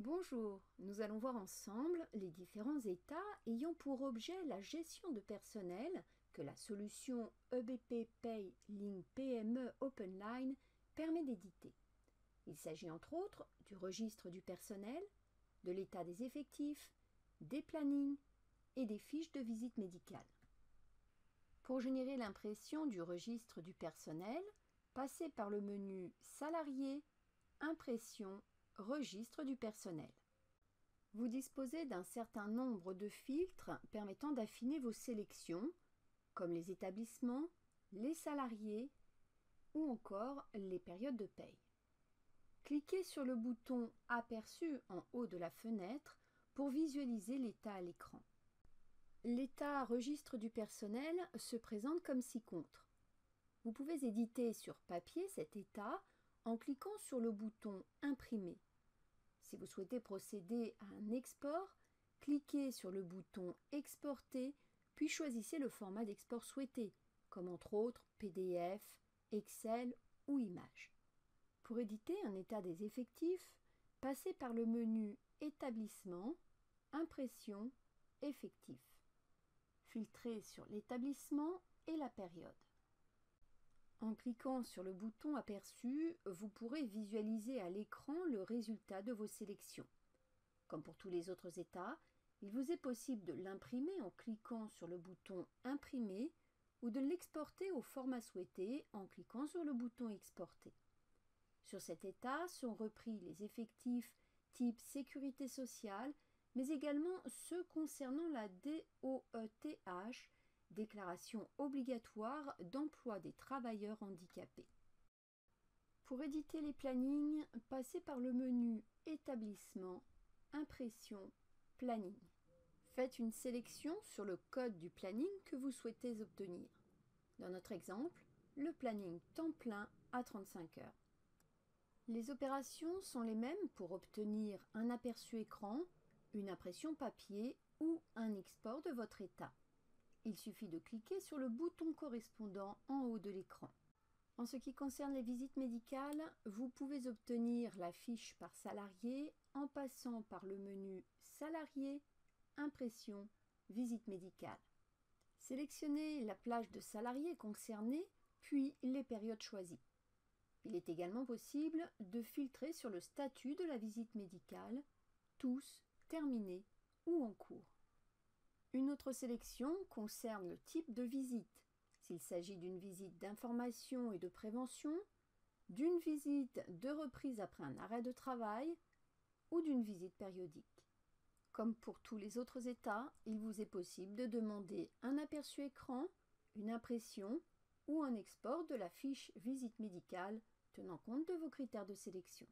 Bonjour, nous allons voir ensemble les différents états ayant pour objet la gestion de personnel que la solution EBP Pay Link PME OpenLine permet d'éditer. Il s'agit entre autres du registre du personnel, de l'état des effectifs, des plannings et des fiches de visite médicale. Pour générer l'impression du registre du personnel, passez par le menu Salariés, Impression, Registre du personnel. Vous disposez d'un certain nombre de filtres permettant d'affiner vos sélections, comme les établissements, les salariés ou encore les périodes de paye. Cliquez sur le bouton Aperçu en haut de la fenêtre pour visualiser l'état à l'écran. L'état registre du personnel se présente comme ci-contre. Vous pouvez éditer sur papier cet état en cliquant sur le bouton Imprimer. Si vous souhaitez procéder à un export, cliquez sur le bouton Exporter, puis choisissez le format d'export souhaité, comme entre autres PDF, Excel ou Image. Pour éditer un état des effectifs, passez par le menu Établissement, Impression, Effectifs. Filtrez sur l'établissement et la période. En cliquant sur le bouton Aperçu, vous pourrez visualiser à l'écran le résultat de vos sélections. Comme pour tous les autres états, il vous est possible de l'imprimer en cliquant sur le bouton Imprimer ou de l'exporter au format souhaité en cliquant sur le bouton Exporter. Sur cet état sont repris les effectifs type Sécurité sociale, mais également ceux concernant la DOETH, Déclaration obligatoire d'emploi des travailleurs handicapés. Pour éditer les plannings, passez par le menu Établissement, Impression, Planning. Faites une sélection sur le code du planning que vous souhaitez obtenir. Dans notre exemple, le planning temps plein à 35 heures. Les opérations sont les mêmes pour obtenir un aperçu écran, une impression papier ou un export de votre état. Il suffit de cliquer sur le bouton correspondant en haut de l'écran. En ce qui concerne les visites médicales, vous pouvez obtenir la fiche par salarié en passant par le menu Salarié, Impression, Visite médicale. Sélectionnez la plage de salariés concernés, puis les périodes choisies. Il est également possible de filtrer sur le statut de la visite médicale, tous, terminés ou en cours. Une autre sélection concerne le type de visite, s'il s'agit d'une visite d'information et de prévention, d'une visite de reprise après un arrêt de travail ou d'une visite périodique. Comme pour tous les autres états, il vous est possible de demander un aperçu écran, une impression ou un export de la fiche visite médicale tenant compte de vos critères de sélection.